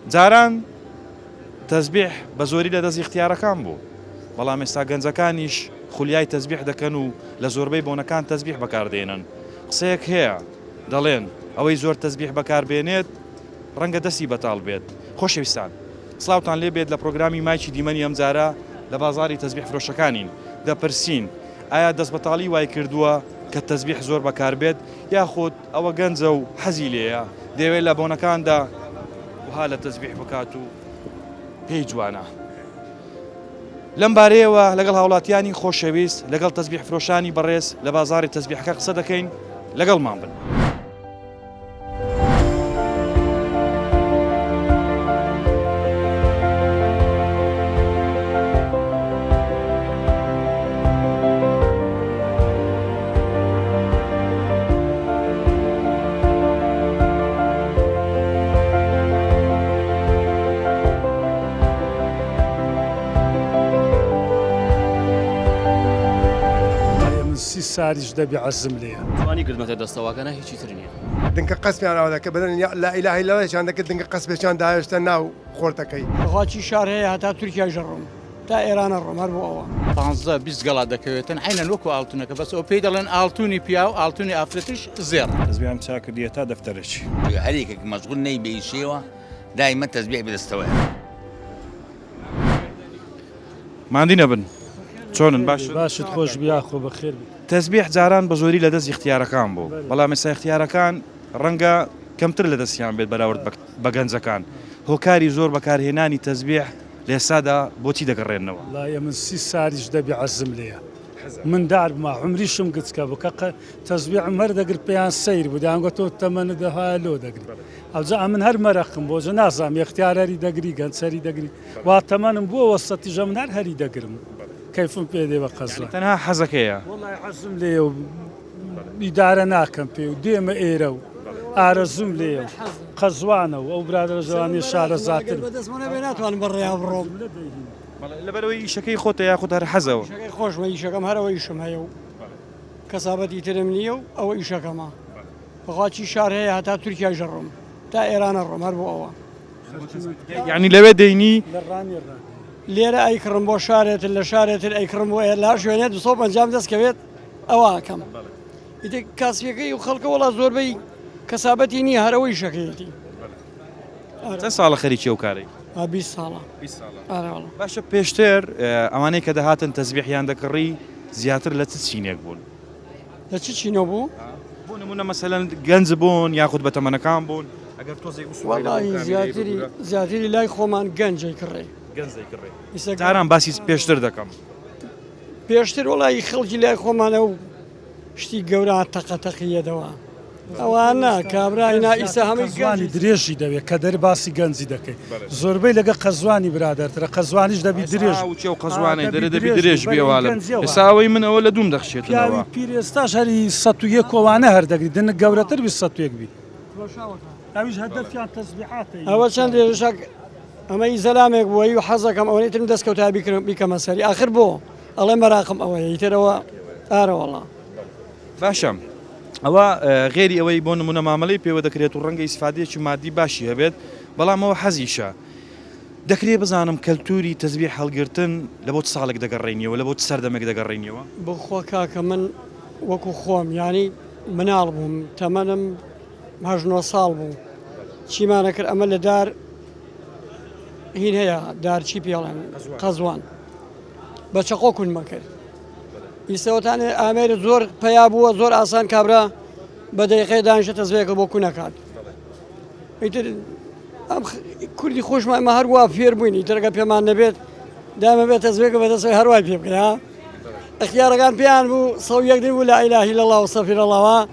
جاران تەزبیح بە زۆری لە دەست اختیارەکان بوو، بەڵام ئێستا گەنجەکانیش خولیای تەزبیح دەکەن و لە زۆربەی بۆنەکان تەزبیح بەکاردێنن. قسەیەک هەیە دەڵێن ئەوەی زۆر تەزبیح بەکاربێنێت ڕەنگە دەستی بەتاڵ بێت. خۆشەویستان، سڵاوتان لێ بێت لە پرۆگرامی مایکی دیمەنی ئەم جارە لە بازاری تەزبیح فرۆشەکانین دەپرسین ئایا دەست بەتاڵی وای کردووە کە تەزبیح زۆر بەکاربێت یاخود ئەوە گەنجە و حەزی لێیە دەوێت لە بۆنەکاندا وها لە تەزبیح بکات و پێی جوانە. لەم بارەیەوە لەگەڵ هاوڵاتیانی خۆشەویست لەگەڵ تەزبیح فرۆشانی بەڕێز لە بازاری تەزبیحەکە قسە دەکەین، لەگەڵمان بن. ساریش دەبی عەزم لێە جوانی کردمەتە دەستەواکەنە هیچی تر نییە. دنکە قەسمیان ئەوەکە بدەن لا ئیلاهە ئیلەڵڵەیان دەکرد دنکە قەسمێکیان داهێشتە ناو خۆرتەکەی. بەخواچی شار هەیە هەتا تورکیا ژەڕۆم تا ئێرانە ڕۆم هەر بۆ ئەوە 15-20 گەڵا دەکەوێتن عینەن وەکو ئاڵتونەکە بەس ئەو پێی دەڵێن ئاڵتونی پیا و ئاڵتونی ئافرەتیش زێڕ. تەزبیحم چاکردیە تا دەفتەرێکی هەرێکێک مەشغول نەی بێیشێوە دایمە تەزبیح بەدەستەوەیە. ماندی نەبن چۆنن باشت خۆش بیاخۆ بەخێر بی. تەزبیح جاران بە زۆری لە دەست اختیارەکان بوو، بەڵام ئێستا اختیارەکان ڕەنگە کەمتر لە دەستیان بێت بەراورد بە گەنجەکان. هۆکاری زۆر بەکارهێنانی تەزبیح لە ئێستادا بۆچی دەگەڕێنەوە؟ لایە من 30 ساریش دەبی عەزم لێە. من دار بما عمریشم گچکە بکە تەزبیح مەر دەگرت پێیان سەیر بوو دەیانگوتۆ تەمەنە دەها لۆ دەگری. ئەوجا من هەر مەرەخم بۆ جە نازام اختیارەری دەگری گەنجەری دەگری وا تەمەنم بۆ وەسەتیژە من هەر هەری دەگرم. کەیفم پێ دێ بە قەزوان. تەنها حەزەکەیە. وەڵای حەزم لێە و ئیدارە ناکەم پێ و دێمە ئێرە و ئارەزوم لێە و قەزوانە و ئەو برادرە جوانی شارەزاتر بەدەستمەە بێ ناتوانم بەڕێیا بڕۆم لەبەرەوەی ئیشەکەی خۆتە یاخود هەر حەزەوە. ئیشەکەی خۆشمە ئیشەکەم هەرەوە ئیشم هەیە و کەسابەتی ترم نییە و ئەوە ئیشەکەمە. بەخواچی شار هەیە هەتا تورکیا ژەڕۆم تا ئێرانە ڕۆم هەر بۆ ئەوە. یعنی لەوێ دەینی لێرە ئەیکڕم بۆ شارێتر لە شارێتر ئەیکڕم بۆ لا شوێنێت 250 دەستکەوێت ئەوەکەم. ئیتر کاسپیەکەی و خەڵکە وڵات زۆربەی کەسابەتی نییە هەرەوەی شەکەیەتی. چەند ساڵە خەریکی ئەو کارەی؟ 20 ساڵە. باشە پێشتر ئەوانەی کە دەهاتن تەزبیحیان دەکڕی زیاتر لە چ چینێک بوون؟ لە چ چینۆ بوو؟ بۆ نمونە مەسەلەن گەنج بوون یاخود بەتەمەنەکان بوون ئەگەر تۆزێک وەڵاهی زیاتری لای خۆمان گەنجەی کڕێ. جاران باسی پێشتر دەکەم. پێشتر وڵی خەڵکی لای خۆمانە و شتی گەورە تەقەتەقیەدەوە ئەوانە کابرااینا ئیسا هەمووی گوانی درێژی دەوێت کە دەرباسی گەنجی دەکەی زۆربەی لەگە قەزوانی برادرترە قەزوانیش دەبی درێژ و قەزوانەی دەبی درێژ بێواڵە ئێساوەی من ئەوە لە دوم دەخشێتەوە پیر ئێستاش هەری 101 کۆوانە هەردەگری دنە گەورەتر بی 101 بی ئەویش هەدەفیان تەزبیحاتە ئەوە چەند درێژەک ئەمەی زەلامێک بووی و حەزەکەم ئەوەی ترم دەستکەوتا بیکەمە سەری آخر بۆ ئەڵێ مەراقم ئەوەیە ئیترەوە ئارەوەڵا. باشە ئەوە غێری ئەوەی بۆ نمونە مامەڵەی پێوە دەکرێت و ڕەنگە ئیسفادەیەکی مادی باشی هەبێت بەڵام ئەوە حەزیشە. دەکرێت بزانم کەلتوری تەزبیح هەڵگرتن لە بۆ ساڵێک دەگەڕێنیەوە لە بۆ سەردەمێک دەگەڕێنیەوە؟ بخوا کاکە من وەکو خۆم ینی مناڵ بووم تەمەنم 19 ساڵ بوو چیمانە کرد ئەمە لە دار هین هەیە دارچی پێڵێن قەزوان بە چەقۆ کونمە کرد. ئیسەوەتانێ ئامێر زۆر پیا بووە زۆر ئاسان کابرا بە دەیقەی دانیشە تەزبیحەکە بۆ کوونەکات. ئیتر ئەم کوردی خۆشمان ئەمە هەروە فێر بووین ئیترەکە پێمان نەبێت دامە بێت تەزبیحەکە بەدەستەوەی هەروای پێ بکەیە. ئەختیارەکان پێیان بوو 101 بوو لا ئیلاهە ئیلەڵڵاه وەستەغفیرەڵڵاه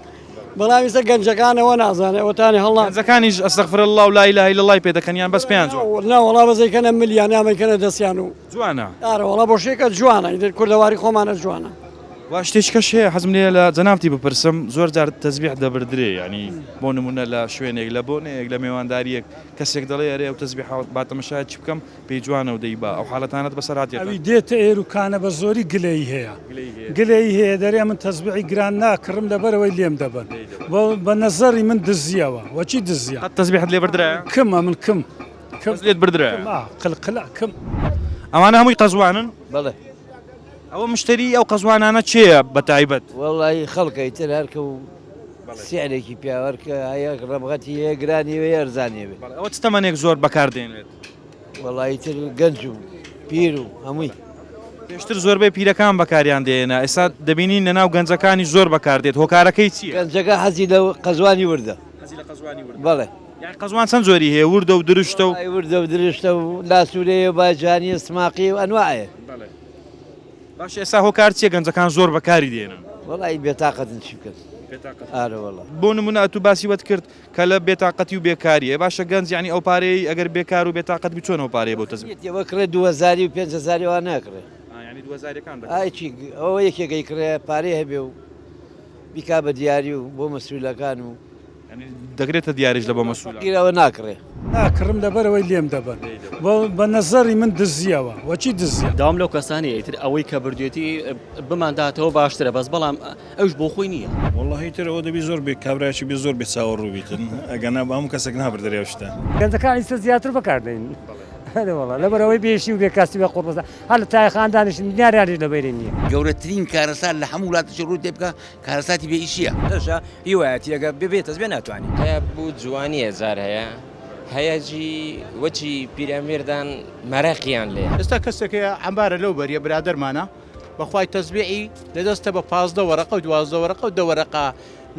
بەڵام ئێستا گەنجەکانەوە نازانێت ئەوەتانی هەڵا گەنجەکانیش ئەستەغفرالله و لا ئیلاهە ئیلەڵڵاه پێ دەکەنیان بەس پێیان جوان ناوەڵا بەزەیکەنە ملیان نامەیکەنە دەستیان و جوانە ئارەوەڵا بۆ شێکە جوانە ئیتر کوردەواری خۆمانە جوانە. وا شتێکش هەیە حەزم لێ لە جەنابتی بپرسم زۆر جار تەزبیح دەبردرێ ینی بۆ نمونە لە شوێنێک لە بۆنێک لە میێوانداریەک کەسێک دەڵێ ئەرێ ئەو تەزبیح باتەمەشایەت چی بکەم پێی جوانە و دەیبا ئەو حاڵەتانت بەسەراتێت ئەوی دێتە ئێروکانە بە زۆری گلەی هەیە گلەی هەیە دەرێ من تەزبیحی گران ناکڕم لەبەرەوەی لێم دەبن بە نەزەری من دزیەوە وەچی دزیە تەزبیحت لێ بردرایە کمە من لێت بردرە قلقلا کەم ئەوانە هەمووی قەزوانن بەڵێ ئەوە مشتری ئەو قەزوانانە چێە بە تایبەت وەڵی خەڵکەی تر هەرکە و سیارێکی پیاوەرکە هەیە ڕەبغەتی هەیە گرانی وێ ئەرزانێ بێ ئەوە چ تەمەنێک زۆر بەکاردێنێت وەڵی تر گەنج و پیر و هەمووی پێشتر زۆربەی پیرەکان بەکاریان دێنا ئێستا دەبینین لەناو گەنجەکانی زۆر بەکاردێت هۆکارەکەی چییە؟ گەنجەکە حەزی لە قەزوانی وردە بەڵێ قەزوان چەند زۆری هەیە وردە و درشتە و وردە و درشتە و لاسوورەیە باجانی سماقی و ئەنواایە باش ئێستا هۆکار چیە گەنجەکان زۆر بەکاری دێنن وەڵی بێتاقەتن چی بکەن ئارە وەڵە بۆ نمونە ئەتو باسی وەت کرد کە لە بێتاقەتی و بێکاریە باشە گەنج یعنی ئەو پارەی ئەگەر بێکار و بێتاقەت بچۆن ئەو پارەیە بۆ تەزبیح وەکرێ 2000 و 500 وان ناکرێ ینی 2000ەکان ئایچی ئەوە یەکێگەی کرێ پارەی هەبێ و بیکا بە دیاری و بۆ مەسئولەکان و دەکرێتە دیاریش لە بۆ مەسئول گیرەوە ناکرێ ناکڕم لەبەرەوەی لێم دەبن بە نەزەری من دزیەوە وەچی دزیە داوام لەو کەسانی ئیتر ئەوەی کە بردوێتی بمانداتەوە باشترە بەس بەڵام ئەوش بۆ خۆی نییە والله تر ئەوە دەبی زۆر بێ کابراایکی بێ زۆر بێ چاوە ڕووبیتن ئەگەنا بە هەموو کەسێک نابردەرێ شتە گەنجەکانی سە زیاتر بەکاردێن وڵا لەبەرەوەی بێشی و بێکاسی بە قوڕبەزە هەر لە تای خاندانیش دیاریاری لەبەرێ نییە گەورەترین کارەسات لە هەموو وڵاتەی ڕووی تێ بکە کارەساتی بێ ئیشیە دەشە هیوایەتی ئەگە ببێت ئەس بێ ناتوانانی هەیە بوو جوانی هزار هەیە هەیەجی وەچی پیرەمێردان مەرەقیان لێ ئێستا کەسێکەیە ئەمبارە لەو بەریە برادەرمانە بەخوای تەزبیعی لەدەستە بە 15 وەرەقە و 12 وەرەقە و 2 وەرەقە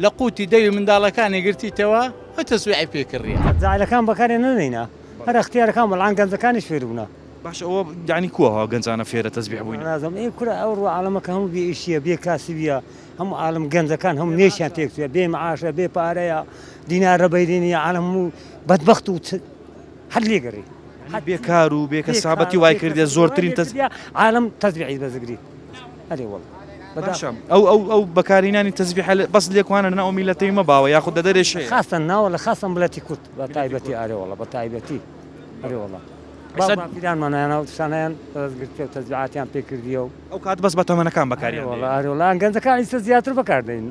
لە قوتی دەوی منداڵەکانی گرتیتەوە ئەو تەزبیعی پێکردیە جاعلەکان بەکارێ نەنێنا هەر اختیارەکان بەڵام گەنجەکانیش فێر بوونا باش ئەوە یعنی کووەها گەنجانە فێرە تەزبیح بووین نازم ئێ کورە ئەو ڕوو عالەمەکە هەموو بێ ئیشیە بێ کاسبیە هەموو عالم گەنجەکان هەموو نێشیان تێکسوێ بێ معاشە بێ پارەیە دینارە بەیرێنی عالم و بەدبەخت و هەر لێگەڕی بێکار و بێ کەسابەتی وای کردێ زۆرترین عالم تەزبیعی بەزگری هەرێ وەڵ باشە ئەو بەکارینانی تەزبیح بەس لێکوانە ناو میلەتەی مەباوە یاخود دەدەرێش خاستن ناوە لە خاستم بڵەتی کورد بە تایبەتی ئارێ وڵە بە تایبەتی هەرێ وڵە پیرانمانیان و شانیان دەستگرتێ و تەزبیعاتیان پێکردیە و ئەو کات بەس بە تەمەنەکان بەکاریان وڵان گەنجەکانی سە زیاتر بەکاردێن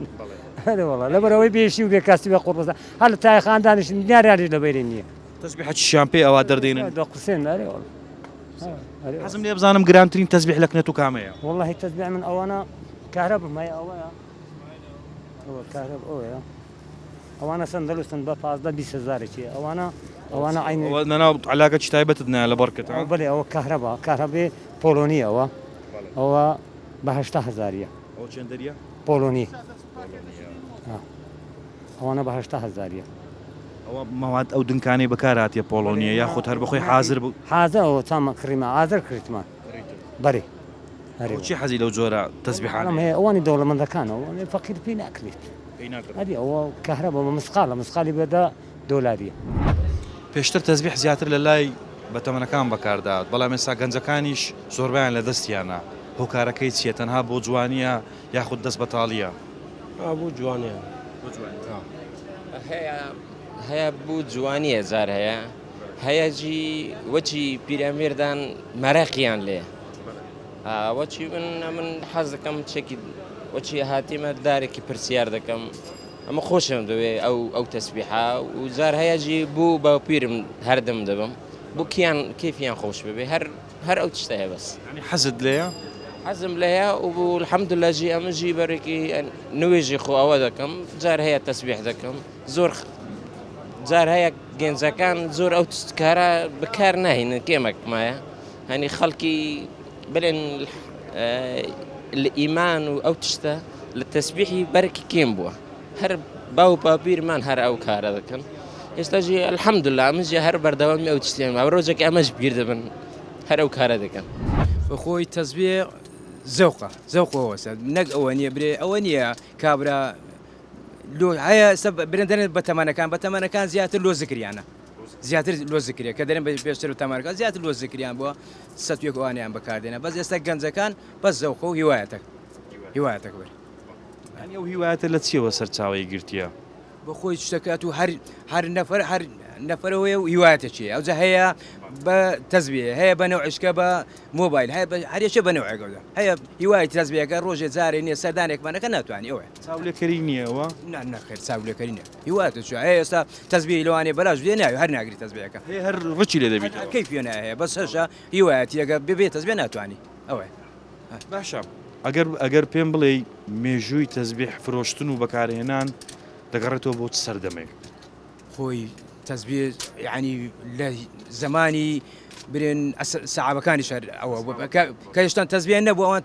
هەرێ وڵە لەبەرەوەی بێشی و بێکاسی بە قوڕبەزە هەر لە تای خاندانیش دیاریاری لەبەرێ نییە تەزبیح چیان پێ ئەوە دەردێنن قسێن ئارێ وڵە حەزم لێ بزانم گرانترین تەزبیح لە کنێت و کامەیە والله تەزبیح من ئەوانە کارەبم هەیە ئەوەیە ئەوە کارەب ئەوەیە ئەوانە سندەلوستن بە 15-20 هزارێکی ئەوانە عین ناو علاقە چی تایبەتت نایە لە بەرکەت بڵێ ئەوە کارەبێ پۆلۆنی ئەوە بە 80 هزاریە ئەو چەندەریە پۆلۆنی ئەوانە بە 80 هزاریە ئەوە مەواد ئەو دنکانەی بەکاراتیە پۆلۆنیە یاخود هەر بەخۆی حازر بوو حازر ئەوە چامە کڕیمە ئازر کردمان بەێ چی حەزی لەو جۆرە تەزبیحانە هەیە ئەوانی دەوڵەمەندەکانەوە فەقیر پێی ناکرێت هەدی ئەوە کارەبە بە مسقالی بەدا دۆلاریە پێشتر تەزبیح زیاتر لە لای بەتەمەنەکان بەکاردات بەڵام ئێستا گەنجەکانیش زۆربیان لە دەستیانە هۆکارەکەی چیە تەنها بۆ جوانیە یاخود دەست بەتاڵیە بوو جوانیە هەیە بوو جوانی هزار هەیە هەیەجی وەچی پیرەمێردان مەرەقیان لێ وەچی من حەز دەکەم چێکی وەچی هاتیمە دارێکی پرسیار دەکەم ئەمە خۆشم دەوێ ئەو تەسبیحا و زار هەیەجی بوو بە پیرم هەردەم دەبم بوو کیفیان خۆش ببێ هەر ئەو تشتە هەیە بەس حەزت لێیە؟ حەزم لەیە و الحەمدولله جی ئەمەژی بەرێکی نوێژی خۆ ئەوە دەکەم جار هەیە تەسبیح دەکەم زۆر جار هەیە گەنجەکان زۆر ئەو کارە بەکار ناهێنن کێمەکمایە هەنی خەڵکی بڵێن لە ئیمان و ئەو تشتە لە تەسبیحی بەرەکی کێم بووە هەر باو باپیرمان هەر ئەو کارە دەکەن ئێستاژی الحەمدولله ئەمەژی هەر بەردەوامی ئەو تشتیان ئەو ڕۆژێکی ئەمەش بیر دەبن هەر ئەو کارە دەکەن بەخۆی تەزبیح زەوقەوەسە نەک ئەوە نییە برێ ئەوە نییە کابرا هەیە برندێنێت بە تەمەنەکان زیاتر لۆ زکریانە زیاتر لۆ زکریە کە دەرێن بە پێشتر و تەمەنەکان زیاتر لۆ زکریان بووە سەتوێک ئەوانیان بەکاردێنە بەس ئێستا گەنجەکان بەس زەوقە و هیوایەتە بەر ئەو هیوایەتە لە چیەوە سەرچاوی گرتیە بە خۆی شتەکات و هەر نەفەر نەفرەوەی و هیواتە چی ئەوجا هەیە بە تەزبیە هەیە بە نەوعشکە بە مۆبایل هەیە هەرێشە بە نەوعەکەدا هەیە هیوای تەزبیەکە ڕۆژێ جارێ نییە سەردانێکمانەکە ناتوانانی ئەوە چاولێکەری نییەوە نەخێر چاولەکەری نیە هیواتە چ هەیە ئێستا تەزبی لەوانێ بەلاش دێ ناوی هەر ناگری تەزبیەکە هەر ڕچی لێ دەبیت کەی پێ هەیە بەس هەشە هیوایەتیەکە ببێت تەزبێ ناتوانانی ئەوە باشە ئەگەر پێم بڵێ مێژووی تەزبیح فرۆشتن و بەکارهێنان دەگەڕێتەوە بۆ سەردەمێک خۆی تەزبیێ ینی لە زمانی برێن سەعابەکانی شەر ئەوە کە هێشتان تەزبیان نەبوو ئەوان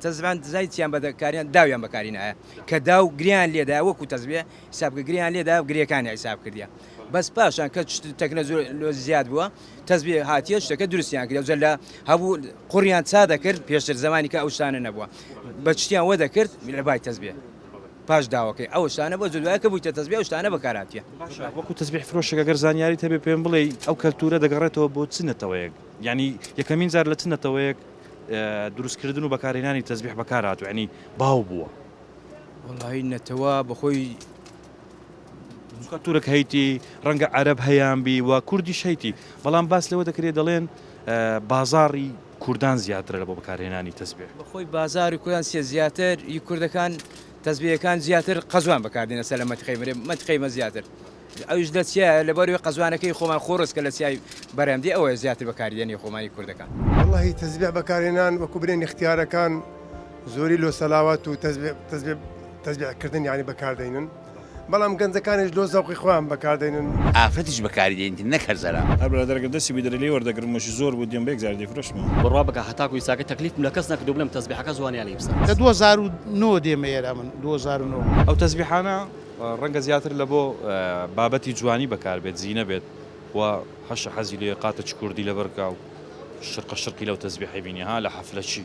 تەزبان زایتیان بەدەکاریان داویان بەکارینایە کە داو گریان لێدا وەکو تەزبیە حسابکە گریان لێدا گرێکانی حساب کردیا بەس پاشان کە تەکنە زۆر زیاد بووە تەزبیە هاتیە شتەکە دروستیان کرد جە لە هەبوو قوڕیان چا دەکرد پێشتر زمانی کە ئەو شتانە نەبووە بە چتیان وە دەکرد لە بای تەزبیە پاش داواکەی ئەو شتانە بۆ جودوایە کە بوویتە تەزبیە ئەو شتانە بەکاراتیە وەکو تەزبیح فرۆشێک ئەگەر زانیاری هەبێ پێم بڵێ ئەو کەلتورە دەگەڕێتەوە بۆ چ نەتەوەیەک ینی یەکەمین جار لە چ نەتەوەیەک دروستکردن و بەکارهێنانی تەزبیح بەکارهاتوو ینی باو بووە وەڵی نەتەوە بەخۆی تورک هەیتی ڕەنگە عەرەب هەیانبی و کوردیش هەیتی بەڵام باس لەوە دەکرێت دەڵێن بازاڕی کوردان زیاترە لە بۆ بەکارهێنانی تەزبیح بەخۆی بازاری کوردان سێ زیاتر ی کوردەکان تەزبیەکان زیاتر قەزوان بەکاردێنە سەر لە مەتخەیمە زیاتر ئەوش دەچە لە بەروی قەزوانەکەی خۆمان خۆڕستکە لە سیای بەرەمدی ئەوە زیاتر بەکاردێنی خۆمانی کوردەکان واللهی تەزبیح بەکارهێنان وەکو برێن اختیارەکان زۆری لۆ سەلاوات و تەزبیحکردن یعنی بەکاردێنن بەڵام گەنجەکانیش لۆ زەوقی خۆیان بەکاردێنن ئافرەتیش بەکاردێنین نەکەرزەرا هەر برادەرگە دەستی بیدرێ وەردەگرمەشی زۆر بوو دیێم بێک زار دەفرۆشمە بڕوا بکە هەتاکو ئیساکە تەکلیفم لە کەس نەکردو بڵێم تەزبیحەکە زوانیان لێ بسە لە 2009 دێمە ئێرە من 2009 ئەو تەزبیحانە ڕەنگە زیاتر لە بۆ بابەتی جوانی بەکار بێت زیینە بێت و هەشە حەزی لێ قاتە چ کوردی لە بەرکا و شرقی لەو تەزبیحی بینی ها لە حەفلەچی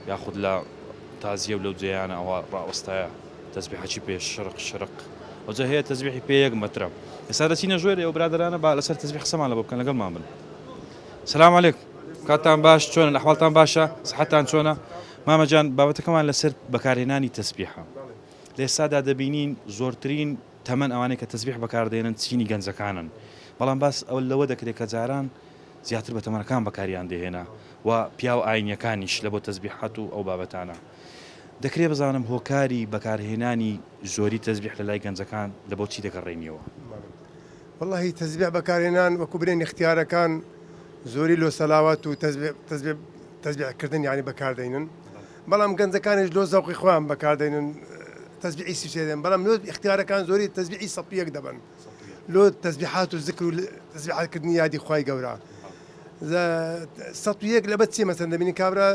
یاخود لە تازیە و لەو جێیانە ئەوە ڕاوەستایە تەزبیحەچی پێش شرق وجه هەیە تەزبیحی پێ 1 مەترە ئێستا دەچینە ژوێر ئێوە برادرانە با لەسەر تەزبیح قسەمان لە بۆ بکەن لەگەڵمان بن سلام علیکم کاتان باش چۆنە ئەحواڵتان باشە سەحەتان چۆنە مامەجان بابەتەکەمان لەسەر بەکارهێنانی تەزبیحە لە ئێستادا دەبینین زۆرترین تەمەن ئەوانەیە کە تەزبیح بەکاردێنن چینی گەنجەکانن بەڵام باس ئەو لەوە دەکرێت کە جاران زیاتر بە تەمەنەکان بەکاریان دێهێنا و پیا و ئاینیەکانیش لە بۆ تەزبیحات و ئەو بابەتانە دەکرێت بزانم هۆکاری بەکارهێنانی زۆری تەزبیح لە لای گەنجەکان لە بۆ چی دەگەڕێنیەوە واللهی تەزبیح بەکارهێنان وەکو برێن اختیارەکان زۆری لۆ سەلاوات و تەزبیحکردن یعنی بەکاردێنن بەڵام گەنجەکانیش لۆ زەوقی خۆیان بەکاردێنن تەزبیحی سیدێن بەڵام لۆ اختیارەکان زۆری تەزبیحی سەپیەک دەبن لۆ تەزبیحات و ذکر و تەزبیحاتکردنی یادی خوای گەورە سەپیەک لەبەر چی مەسەن دەبینی کابرا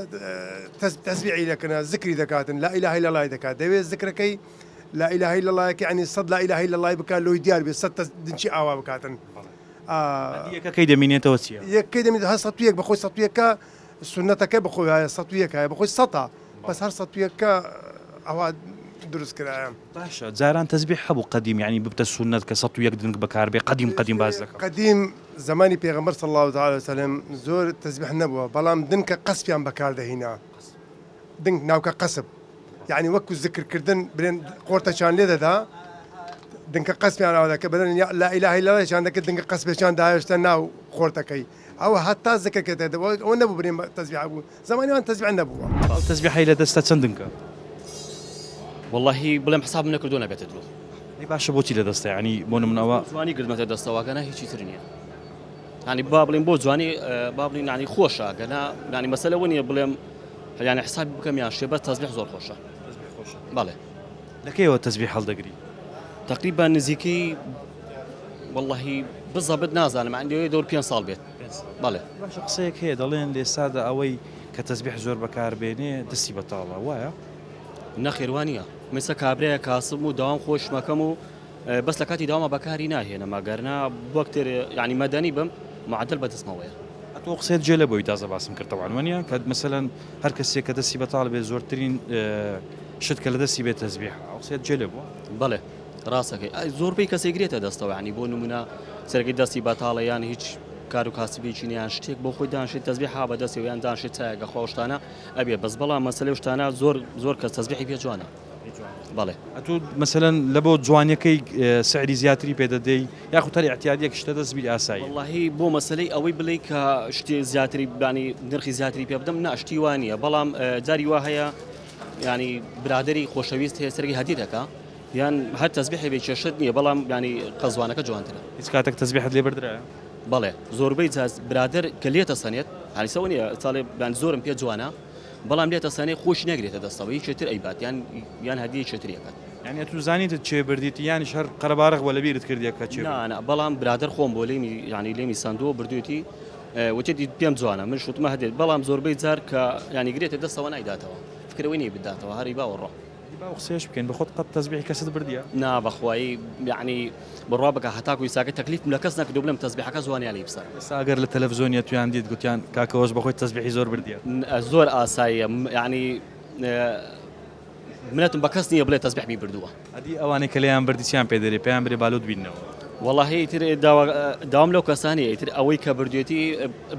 تەزبیعی دەکەنە ذکری دەکاتن لا إله إلا الله دەکات دەوێت ذکرەکەی لا إله إلا الله ینی 100 لا إله إلا الله بکات لۆی دیار بێت 100 دنچی ئاوا بکاتن یەکەکەی دەمینێتەوە چییە یەکەی دەمێت هەر سەپیەک بەخۆی سەپیەکە سنەتەکە بەخۆی هەیە سەپیەک هەیە بەخۆی سەتا بەس هەر سەپیەکە ئەوە دروست کرایە باشە جاران تەزبیح هەبوو قەدیم یعنی ببتە سنەت کە 101 دنگ بەکار بێ قەدیم باز دەکەم قەدیم زمانی پێغەمبەر صلی الله عليه وسلم زۆر تەزبیح نەبووە بەڵام دنکە قەسپیان بەکاردەهێنا دنگ ناوکە قەسب یعنی وەکو ذکرکردن برێن قۆرتەشان لێ دەدا دنکە قەسپیان ئەوەکە بەدەن لا إله إلا الله شان دەکرد دنگە قەسپێکیان داهێشتە ناو قۆرتەکەی ئەوە هەتا ذکرکرد ئەوە نەبوو برێن تەزبیح بوو زمانیان تەزبیح نەبووە ئەو تەزبیحی لە دەستە چەند دنگە واللهی بڵێم حساب نەکردو نەبێتە درۆ ئەی باشە بۆچی لە دەستە ینی بۆ نمونەوە جوانی گرمەتە دەستەواگەنە هیچی تر نییە ینی با بڵێم بۆ جوانی با بڵین ینی خۆشە گەنا ینی مەسەلەوە نییە بڵێم ینی حسابی بکەم یان شێبەت تەزبیح زۆر خۆشە بەڵێ لەکەیەوە تەزبیح هەڵدەگری تقریبا نزیکەی واللهی بزەبت نازانم عندی دەور 5 ساڵ بێت بەڵێ باشە قسەیەک هەیە دەڵێن لێسادا ئەوەی کە تەزبیح زۆر بەکاربێنێ دەستی بەتاڵە وایە نەخێوانیە مثل کابرەیە کاسم و داوام خۆش مەکەم و بەس لە کاتی داوامە بەکاری ناهێنە مەگەرنا وەکتێر یعنی مەدەنی بم معدل بەدەستمەوەیە ئەتۆ قسەیت جێ لە بۆی تازە باسم کردەوە وانە کە مەسەلەن هەر کەسێک کە دەستی بەتاڵ بێت زۆرترین شت کە لە دەستی بێت تەزبیح ئەو قسەیت جێ لێ بووە بەڵێ ڕاستەکەی زۆربەی کەسێک گرێتە دەستەوە ینی بۆ نمونە سەرگەی دەستی بەتاڵە یان هیچ کار و کاسبێکی یان شتێک بۆ خۆی دانشێت تەزبیح ها بەدەستی و یان دانشێت چایەکە خۆشتانە ئەبێ بەس بەڵام مەسەلەی شتانە زۆر کەس تەزبیحی پێ جوانە بەڵێ ئەتو مەسەلەن لە بۆ جوانیەکەی سعری زیاتری پێدەدەی یاخود هەر احتیاجێک شتە دەستبیری ئاسایی واللهی بۆ مەسلەی ئەوەی بڵێ کە شتێ زیاتری بانی نرخی زیاتری پێ بدەم ناشتی وانە بەڵام جاری وا هەیە ینی برادری خۆشەویست هەیە سەرگی هەدی دەکا یان هەر تەزبیحی بێ کێشت نییە بەڵام ینی قەزوانەکە جوانترە هیچ کاتێک تەزبیحت لێ بردرایە بەڵێ زۆربەی جاز برادر کە لێتە سەنێت هەریسەوە نیە ساڵێ زۆرم پێ جوانە بەڵام لێتە سەنێ خۆش نەگرێتە دەستەوە هیچێتر ئەیبات یان هەدیە چێتریەکەت یعنی تو زانیت چێ بردیت یانی شەر قەرەبارەق وە لەبیرت کردیە کە چێ بەڵام برادر خۆم بۆ لێمی ینی لێمی سندووە بردوێتی وتێتی پێم جوانە من شوتمە هەدێت بەڵام زۆربەی جار کە ینی گرێتە دەستەوە نایداتەوە فکرەوەی نێ بداتەوە هەری باوەڕۆ قسەش بکەین بەخۆت قەت تەزبیحی کەست بردیە نا بەخوایی یعنی بڕوا بکە هەتاکو ئیساکە تەکلیفم لە کەس نەکردو بڵێم تەزبیحەکە جوانیان لێ بسەر ئەگەر لە تەلەڤیزۆنیە تویان دیت گوتیان کاکەوەش بەخۆی تەزبیحی زۆر بردیە زۆر ئاساییە ینی منەتم بە کەس نییە بڵێ تەزبیحی بردووە ئەدی ئەوانەی کە لێیان بردییان پێدەری پێیان برێ بالوت بینەوە والله ئیتر داوام لەو کەسانی ئیتر ئەوەی کە بردوێتی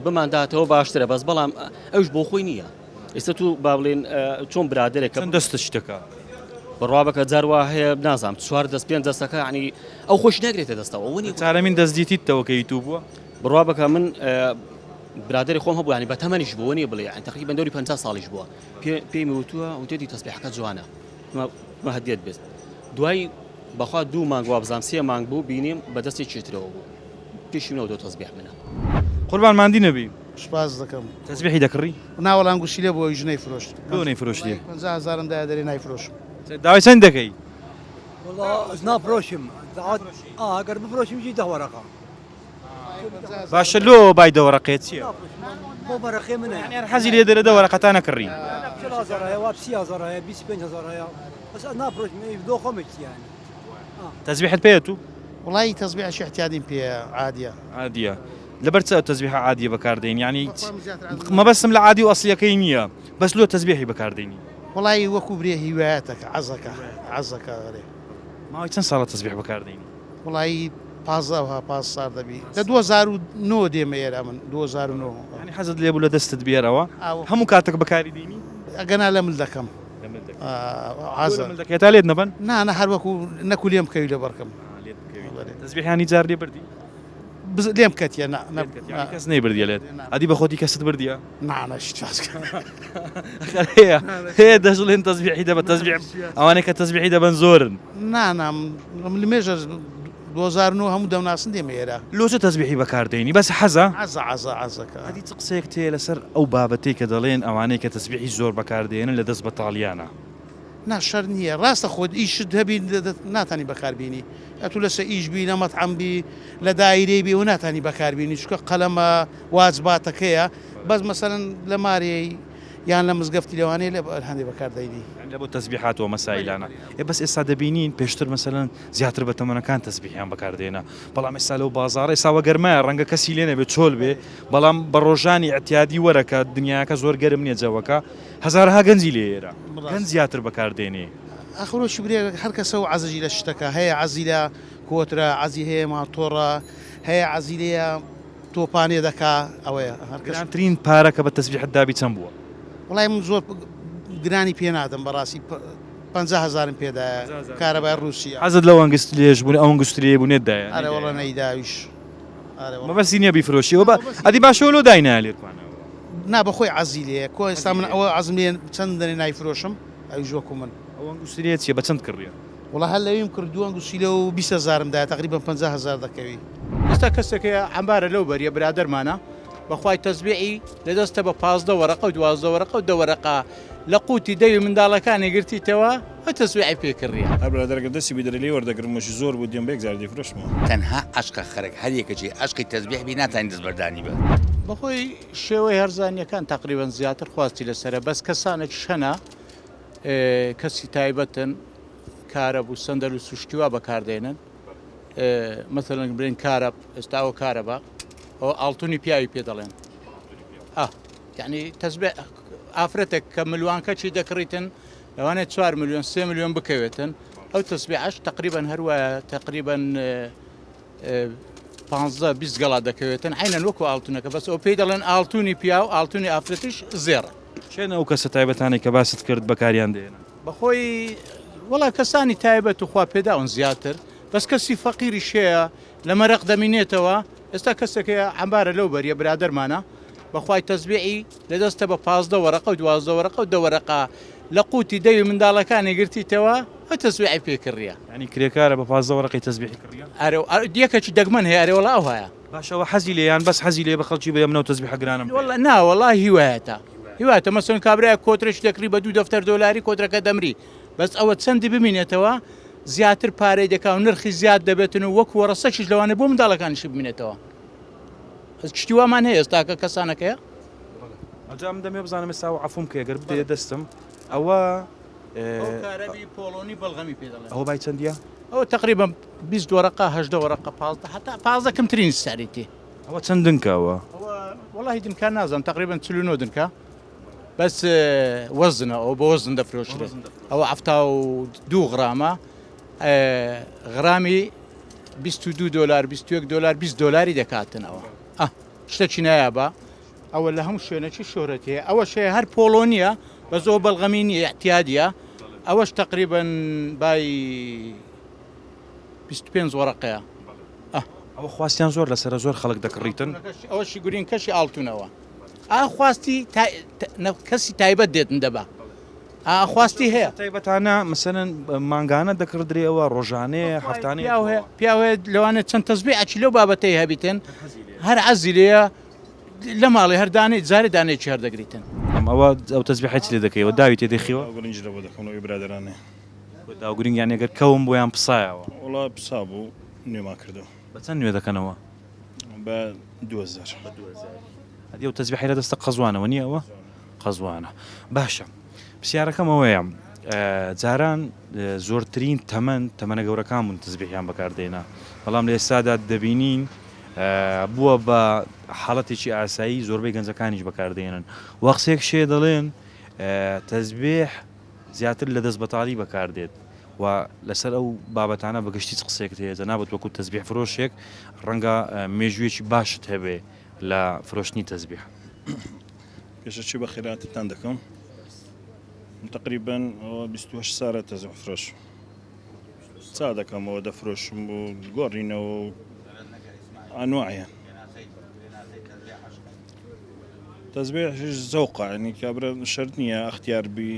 بمانداتەوە باشترە بەس بەڵام ئەوش بۆ خۆی نییە ئێستا تو با بڵێن چۆن برادێکە دەستە شتەکە بڕوا بکە جاروا هەیە نازام 4 دەست 5 دەستەکە عنی ئەو خۆش ناگرێتە دەستەوە وەنی چارەمین دەستدیتیتەوە کە یوتیوب بووە بڕوا بکە من برادری خۆم هەبوو ینی بە تەمەنیش بووە نیە بڵێ یعنی تقریبا دەوری 50 ساڵیش بووە پێی وتووە وتێتی تەزبیحەکە جوانە مە هەدیێت بێت دوای بەخوا 2 مانگ وابزانام 3 مانگ بوو بینیم بەدەستی چێترەوە بوو پێشینەوە دۆ تەزبیح منە قوربان ماندی نەبی سپاس دەکەم تەزبیحی دەکڕی ناوەڵان گوشی لێ بۆ ژنەی فرۆشت بۆ نەیفرۆشتیە 50000 دای دەری نایفرۆشم داوای چەند دەکەی ناپرۆشم ئەگەر بفرۆشمجی دەوەڕقا باشە لۆ بای دەوەڕقێت چییە بۆ بەرەخێ منە حەزی لێ دەرە دەوەڕقەتان نەکڕی 30000 هەیە 25000 هەیە بەس ناپرۆشم دۆ خۆمێکیان تەزبیحت پێیە تو وڵی تەزبیحشی احتیادیم پێ عادیە عادیە لەبەر چ تەزبیح عادیە بەکاردێن ینی مەبەستم لە عادی و ئەسلیەکەی نییە بەس لۆ تەزبیحی بەکاردێنی وڵی وەکو برێ هیوایەتەکە عەزەکە ماوەی چەند ساڵە تەزبیح بەکاردێنی وڵی 15 ساڵ دەبی لە 2009 دێمە ئێرە من 2009 ینی حەزت لێ بوو لە دەستت بێرەوە هەموو کاتێک بەکاری دێنی ئەگەنا لە مل دەکەم تا لێت نەبن نانە هەر وەکو نەکو لێم کەوی لە بەرکەم تەزبیحانی جار لێ بردی لێم کەتیە کەس نەیبردیە لێت ئەدی بە خۆتی کەست بردیە هەیە دەژڵێن تەزبیحی دەبە تەزبیح ئەوانەیە کە تەزبیحی دەبن زۆرن نانام لە مێژە 2009 هەموو دەمناسن دێمە ئێرە لۆچە تەزبیحی بەکاردێنی بەس حەزە عەزەکە ئەدی چ قسەیەک تێ لەسەر ئەو بابەتەی کە دەڵێن ئەوانەی کە تەزبیحی زۆر بەکاردێنن لە دەست بەتاڵیانە ناشەر نییە ڕاستە خۆت ئیشت هەبی ناتانی بەکاربیینی ئەتو لەسەر ئیش بی لە مەتعەمبی لە دایرەی بی و ناتانی بەکاربیینی چکە قەلەمە واجباتەکەیە بەس مەسەرەن لە مارەی یان لە مزگەفتی لەوانەیە لە هەندێک بەکاردەینی لە بۆ تەزبیحاتەوە مەسایلانە بەس ئێستا دەبینین پێشتر مەسەلەن زیاتر بە تەمەنەکان تەزبیحیان بەکاردێنە بەڵام ئێستا لەو بازاڕ ئێساوە گەرمایە ڕەنگە کەسی لێ نەبێت چۆل بێ بەڵام بە ڕۆژانی ئەتیادی وەرەکە دنیاکە زۆر گەرم نییە جەوەکە هەزارها گەنجی لێرە گەنج زیاتر بەکاردێنێ ئەخۆشی برێ هەر کەسە و عەزەجی لە شتەکە هەیە عەزی لە کۆترە عەزی هەیە ماتۆڕە هەیە عەزی لێە تۆپانێ دەکا ئەوەیە هەرکەشترین پارە کە بە تەزبیحت دابی چەند بووە وڵای من زۆر گرانی پێ نادەم بەڕاستی 50000 پێدایە کارەبای ڕووسیا حەزت لەو ئەنگست لێش بوون ئەو ئەنگست لێ بوونێتدایە ئەرەوەڵە نەیداویش مەبەستی نییە بیفرۆشیەوە بە ئەدی باشەوە لۆ داینایە لێتوانەوە نا بەخۆی عەزی لێ کۆ ئێستا من ئەوە عەزم لێ چەند دەنێ نایفرۆشم ئەویش وەکو من ئەو ئەنگستریە چیە بە چەند کڕیە وڵا هەر لەویم کردووە ئەنگوسی لە و 20000 دای تقریبا 50000 دەکەوی ئێستا کەسێکە ئەمبارە لەو بەریە برادەرمانە بەخوای تەزبیعی لەدەستە بە 15 وەرەقە و 12 وەرەقە و 2 وەرەقە لە قوتی دەوی منداڵەکانی گرتیتەوە ئە تەزبیعی پێکردیە هەر برادەرگە دەستی بیدرێ وەردەگرمەشی زۆر بوو دێم بە یەک جار دەیفرۆشمەوە تەنها عشقە خەرک هەر یەکەجێ عشقی تەزبیح بی ناتوانین دەستبەردانی بە بەخۆی شێوەی هەرزانیەکان تقریبا زیاتر خواستی لەسرە بەس کەسانێک شەنە کەسی تایبەتن کارە بوو سندەل و سوشتیوا بەکاردێنن مثلەن برین کارە ئێستاوە کارە بە ئەو ئاڵتونی پیاوی پێ دەڵێن یعنی تەزبیح ئافرەتێک کە ملوانکە چی دەکڕیتن لەوانێت 4 ملیۆن 3 ملیۆن بکەوێتن ئەو تەزبیحش تقریبا هەروە تقریبا 15-20 گەڵا دەکەوێتن عینەن وەکو ئاڵتونەکە بەس ئەو پێی دەڵێن ئاڵتونی پیا و ئاڵتونی ئافرەتیش زێڕە چێنە ئەو کەسە تایبەتانی کە باست کرد بەکاریان دێنە بەخۆی وڵا کەسانی تایبەت و خوا پێداون زیاتر بەس کەسی فەقیری شەیە لە مەرەق دەمینێتەوە ئێستا کەسێکە عەمبارە لەو بەریە برادەرمانە بەخوای تەزبیعی لەدەستە بە 15 وەرەقە و 12 وەرەقە و 2 وەرەقە لە قوتی دەوی منداڵەکانی گرتیتەوە ئەو تەزبیعی پێکردیە ینی کرێکارە بە 15 وەرەقی تەزبیحی کردیە دیەکەی دەگمەن هەیە ئەرێ وەڵا ئەو هەیە باشەوە حەزی لێیان بەس حەزی لێ بە خەڵکی بە منەوە تەزبیح گرانم وڵا ناوەڵا هیوایەتە هیواتە مەسن کابراایە کۆترش دەکری بە 2 دەفتەر دۆلاری کۆترەکە دەمری بەس ئەوە چەندی ببینێتەوە زیاتر پارەی دەکا و نرخی زیاد دەبێتن و وەک وەڕەسەکیش لەوانە بۆ منداڵەکانیش ببینێتەوە شتی وامان هەیە ئێستاکە کەسانەکەیە ئەجام دەمێ بزانم ئێستا و عەفوم کە گەر بدێ دەستم ئەوە کارەبی پۆڵۆنی بەڵغەمی پێ دەڵێن ئەوە بای چەندیە ئەوە تقریبا 20 وەرەقە 8 وەرەقە 15 حتا 15 کەمترین ساریتی ئەوە چەند دنکەوە وڵی دنکە نازانم تقریبا 49 دنکە بەس وەزنە ئەو بە وەزن دەفرۆشرێت ئەوە 72 غرامە غرامی 22 دلار 21 دلار 20 دلاری دەکاتنەوە شتێکی نایە بە ئەوە لە هەموو شوێنەکی شۆرەتەیە ئەوە شێ هەر پۆلۆنیە بە زۆ بەڵغەمینی احتیادیە ئەوەش تقریبا بای 25 وەرەقەیە ئەوە خواستیان زۆر لەسرە زۆر خەڵک دەکڕیتن ئەوەشی گورین کەشی ئاڵتونەوە خواستی کەسی تایبەت دێتن دەبا خواستی هەیە تایبەتانە مەسەرەن مانگانە دەکردرێەوە ڕۆژانەیە هەفتانەیە پیاوێت لەوانێت چەند تەزبیعی لەو بابەتەی هەبیتن هەر عەزی لێە لە ماڵی هەردانەی جارێ دانێکی هەردەگریتن ئەوە ئەو تەزبیحی لێ دەکەیەوە داوی تێدەخیەوە گرنج لە بۆ دەکەمەوەی برادرانێ داوگرنگ یان ئەگەر کەوم بۆیان پسایەوە وڵا پسا بوو نوێما کردو بە چەند نوێ دەکەنەوە بە 2000 ئەدی ئەو تەزبیحی لە دەستە قەزوانەوە نییە ئەوە قەزوانە باشە پرسیارەکەم ئەوەیە جاران زۆرترین تەمەنە گەورەکان بوون تەزبیحیان بەکاردێنا بەڵام لە ئێستادا دەبینین بووە بە حاڵەتێکی ئاسایی زۆربەی گەنجەکانیش بەکاردێنن وەقسێک شێ دەڵێن تەزبیح زیاتر لە دەست بەتاڵی بەکاردێت و لەسەر ئەو بابەتانە بەگشتی چ قسێک هەیە جەنابەت وەکو تەزبیح فرۆشێک ڕەنگە مێژوویەکی باشت هەبێ لە فرۆشتنی تەزبیح پێشەچی بە خێراتتان دەکەم تقریبا 28 ساڵە تەزبیح فرۆش چا دەکەمەوە دەفرۆشم و گۆڕینەوە ئەنواعیان تەزبیح زەوقە ینی کابرا شەرت نییە ئەختیار بی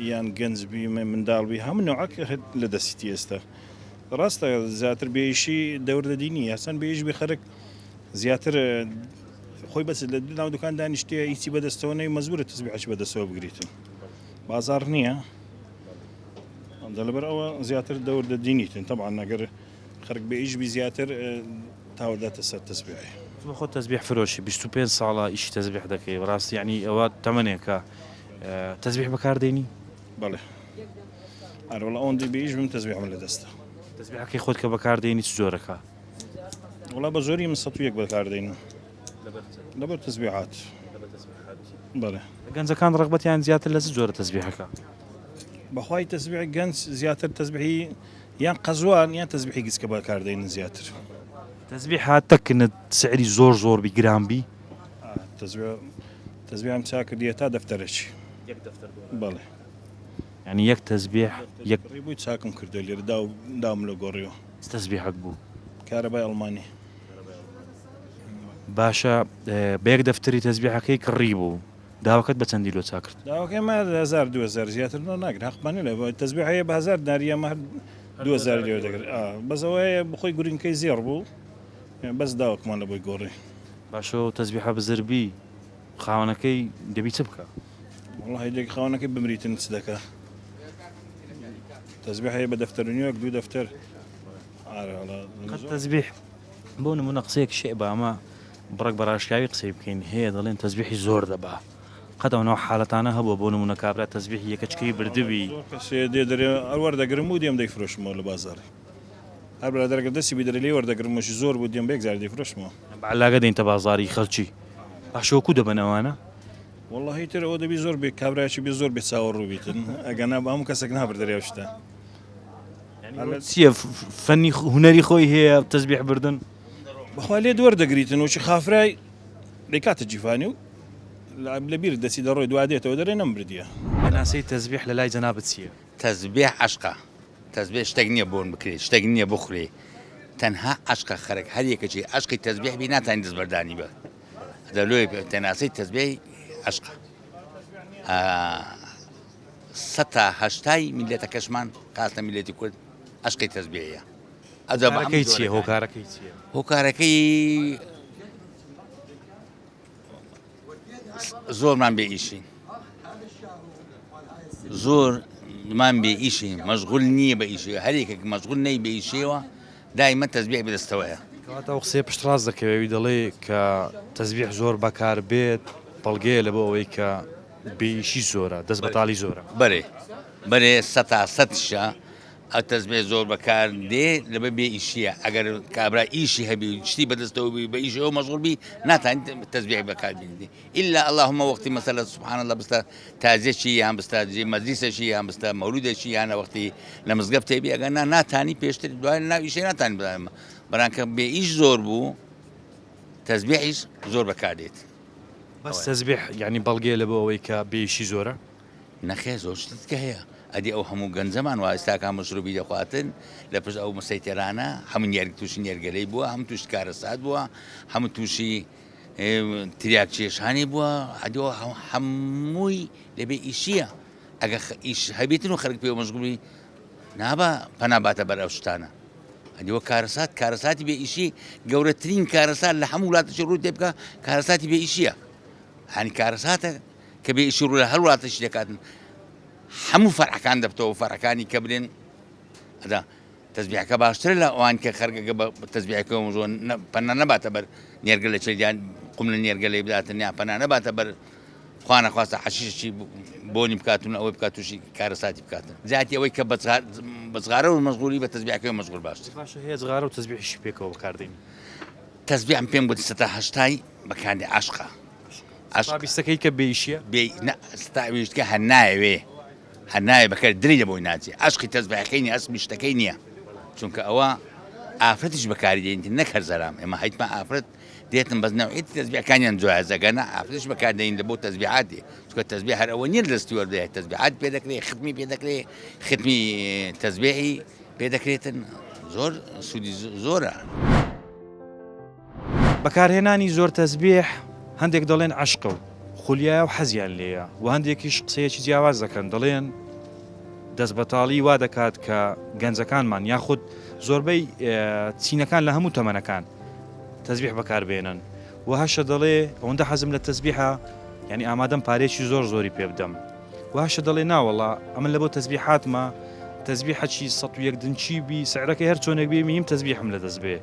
یان گەنجبی منداڵبی هەموو نەوعەک لە دەستی ئێستا ڕاستە زیاتر بێیشی دەوردە دینی هەسەن بێیش بێ خەرک زیاتر خۆی بەس لە ناو دوکان دانیشتێ هیچی بەدەستەوە نەی مەزبورە تەزبیحی بەدەستەوە بگریتن بازار نییە لەبەر ئەوە زیاتر دەوردە دینیتن تەبعان ئەگەر خەرک بێیش بی زیاتر تاوەداتە سەر تەزبیحی خۆ تەزبیح فرۆشی 25 ساڵە ئیشی تەزبیح دەکەی ڕاستی یعنی ئەوە تەمەنێکە تەزبیح بەکاردێنی بەڵێ ئەرەوەڵ ئەوەندی بێیش بم تەزبیحم لە دەستە تەزبیحەکەی خۆت کە بەکاردێنی چ جۆرەکە وڵا بە زۆری من 101 بەکاردێنم لەبەر تەزبیحات بەڵێ گەنجەکان ڕغبەتیان زیاتر لە جۆرە تەزبیحەکە بەخوای تەزبیح گەنج زیاتر تەزبیحی یان قەزوان یان تەزبیحی گچکە بەکاردێنن زیاتر تەزبیح هاتەکنت سعری زۆر بی گرانبی تەزبیحم چا کردیە تا دەفتەرێکی بەڵێ ینی یەک تەزبیح بووی چاکم کردە لێرە داوم لە گۆڕیەوە تەزبیحەک بوو کارەبای ئەڵمانی باشە بە یەک دەفتەری تەزبیحەکەی کڕی بوو داواکەت بە چەندی لۆ چا کرد داواکەی ما 2000 زیاتر ناگرێت حەقمانی لێ تەزبیح هەیە بە 1000 داریە مە 2000 لێ دەگرێت بەزەوەی بخۆی گورینکەی زێڕ بوو بەس داوەکمان لە بۆی گۆڕی باشەوە تەزبیحە بزربی خاوەنەکەی دەبی چ بکە وڵڵا هەیدێک خاوەنەکەی بمریتن چ دەکە تەزبیح هەیە بە دەفتەر نیوەک 2 دەفتەر تەزبیح بۆ نمونە قسەیەک شێ بە ئەمە بڕێک بەڕاشکاوی قسەی بکەین هەیە دەڵێن تەزبیحی زۆر دەبا قەتەوەنەوە حاڵەتانە هەبووە بۆ نمونە کابرا تەزبیحی یەکەچکەی بردبی دێ دەرێ ئەوەردەگرم و دێم دەیفرۆشمەوە لە بازاری هەر برادەرەکە دەستی بی دەرێ لێ وەردەگرمەشی زۆر بوو دێم بە یەکجار دەیفرۆشمەوە علاگە دەین تە بازاری خەڵکی باشەوەکو دەبنەوەوانە وڵڵاهی تر ئەوە دەبی زۆر بێ کابراایکی بێ زۆر بێ چاوە ڕووبیتن ئەگەنا بە هەموو کەسێک نابر دەرێ شتە چییە فەنی هوەری خۆی هەیە تەزبیح بردن بەخوا لێ دووەردەگریتن وچی خافرای لێکاتە جیفانی و لەبیر دەچی دەڕۆی دوادێتەوە دەرێ نەمبردیە بەناسەی تەزبیح لە لای جەنابەت چییە تەزبێح عشقە تەزبێح شتێک نییە بۆن بکرێت شتێک نییە بخورێ تەنها عشقە خەرک هەر یەکەچی عشقی تەزبێح بی ناتوانین دەستبەردانی بە دەلۆی تەناسی تەزبێح عشقە 180 میلەتەکەشمان خاستە میلەتی کورد عشقی تەزبێحە هۆکارەکەی چییە هۆکارەکەی چییە هۆکارەکەی زۆرمان بێ ئیشین زۆرمان بێ ئیشی مەشغول نییە بە ئیشی هەرێکێک مەشغول نەی بە ئیشیەوە دایمە تەزبێح بەدەستەوەیە کەواتە قسێ پشتڕاست دەکەوێت دەڵێ کە تەزبیح زۆر بەکار بێت بەڵگەیە لە بۆ ئەوەی کە بێئیشی زۆرە دەست بەتاڵی زۆرە بەرێ 100 ئەو تەزبێح زۆر بەکار دێ لەبە بێ ئیشیە ئەگەر کابرا ئیشی هەبی شتی بەدەستەوە بی بە ئیشەوە مەشغول بی ناتوانیت تەزبیح بەکار بێنیت ئیلا اللهم وەختی مەسەلە سبحان الله بستە تازیەکی یان بستە مەجلیسێکی یان بستە مەولودێکی یانە وەختی لە مزگەفت تێبی ئەگەر ناتانی پێشتر دوای ناو ئیشەی ناتانی بدانمە بەرانکە بێ ئیش زۆر بوو تەزبیحیش زۆر بەکار دێت بەس تەزبیح یعنی بەڵگەیە لە بۆ ئەوەی کە بێئیشی زۆرە نەخێ زۆر شتکە هەیە ئەدی ئەو هەموو گەنجەمان وا ئێستاکە مەشروبی دەخواتن لە پشت ئەو مسەیتێرانە هەموو نیارگ تووشی نێرگەلەی بووە هەموو تووشی کارەسات بووە هەموو تووشی تریاک کێشانی بووە ئەدیەوە هەمووی لەبێ ئیشیە ئەگە ئیش هەبێتن و خەرک پێوە مەشغوڵی نابە پەناباتە بەر ئەو شتانە ئەدیەوە کارەساتی بێ ئیشی گەورەترین کارەسات لە هەموو وڵاتێکی ڕووی تێبکە کارەساتی بێ ئیشیە هەنی کارەساتە کە بێ ئیشی ڕوو لە هەر وڵاتێکی دەکاتن هەموو فەرعەکان دەبتەوە فەرعەکانی کە برێن ئەدا تەزبیحەکە باشترە لە ئەوان کە خەرگەکە بە تەزبیحەکەەوە زۆر پەنا نەباتە بەر نێرگە لە چێدیان قوم لە نێرگەلەی بداتن یان پەنا نەباتە بەر خوا نەخواستە حەشیشی بۆنی بکاتون ئەوەی بکات تووشی کارەساتی بکاتن جاتی ئەوەی کە بەجغارە و مەشغوڵی بە تەزبیحەکەی مەشغوڵ باشتر باشە هەیە جغارە و تەزبیحیشی پێکەوە بەکاردێن تەزبیحم پێم گوتی 180 بەکاردێ عاشقە بیستەکەی کە بێئیشیە ستاویشتکە هەر نایەوێ هەر نایە بەکار دری لەبۆی ناچێ عاشقی تەزبیحەکەی نی ئەسمی شتەکەی نییە چونکە ئەوە ئافرەتیش بەکاری دێنیت نەک هەرزەرام ئێمە هەیتمان ئافرەت دێتن بەس نەوعیتی تەزبیحەکانیان جوایە زەگەنە ئافرەتیش بەکاردێنین لە بۆ تەزبیحاتی چونکە تەزبیح هەر ئەوە نییە دەستی وەردەیە تەزبیحات پێ دەکرێت ختمی پێ دەکرێت ختمی تەزبیحی پێ دەکرێتن زۆر سوودی زۆرە بەکارهێنانی زۆر تەزبیح هەندێک دەڵێن عشقە و خولیایە و حەزیان لێیە و هەندێکیش قسەیەکی جیاواز دەکەن دەڵێن دەست بەتاڵی وا دەکات کە گەنجەکانمان یاخود زۆربەی چینەکان لە هەموو تەمەنەکان تەزبیح بەکاربێنن و هەشە دەڵێ ئەوەندە حەزم لە تەزبیحە یعنی ئامادەم پارێکی زۆری پێ بدەم و هەشە دەڵێ ناوەڵا ئەمن لە بۆ تەزبیحاتمە تەزبیحەکی 101 دنچی بی سعرەکەی هەر چۆنێک بێ میم تەزبیحم لە دەست بێ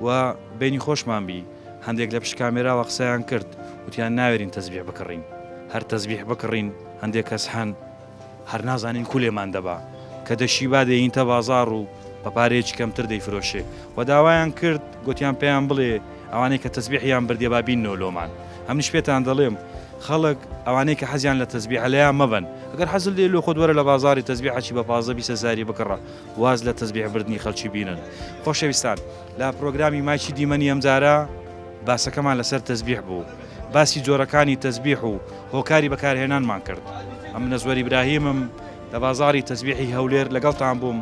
و بینی خۆشمان بی هەندێک لە پشت کامێراوە قسەیان کرد وتیان ناوێرین تەزبیح بکڕین هەر تەزبیح بکڕین هەندێک کەس هەن هەر نازانین کولێمان دەبا کە دەشی با دەینتە بازاڕ و بە پارێکی کەمتر دەیفرۆشێ و داوایان کرد گوتیان پێیان بڵێ ئەوانەی کە تەزبیحیان بردێ با بینەوە لۆمان هەمنیش پێتان دەڵێم خەڵک ئەوانەی کە حەزیان لە تەزبیح لەیان مەبن ئەگەر حەزل لێ لۆ خۆت وەرە لە بازاری تەزبیحی بە 15-20 بکڕە واز لە تەزبیح بردنی خەڵکی بینن خۆشەویستان لە پرۆگرامی مایکی دیمەنی ئەمجارە باسەکەمان لەسەر تەزبیح بوو باسی جۆرەکانی تەزبیح و هۆکاری بەکارهێنانمان کرد ئەم نەزوەری براهیمم لە بازاری تەزبیحی هەولێر لەگەڵتان بووم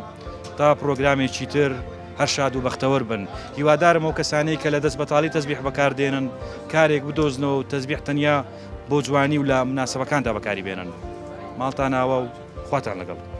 تا پرۆگرامێکی تر هەر شاد و بەختەوەر بن هیوادارم ئەو کەسانەی کە لە دەست بەتاڵی تەزبیح بەکاردێنن کارێک بدۆزنەوە و تەزبیح تەنیا بۆ جوانی و لە مناسبەکاندا بەکاری بێنن ماڵتان ناوە و خواتان لەگەڵ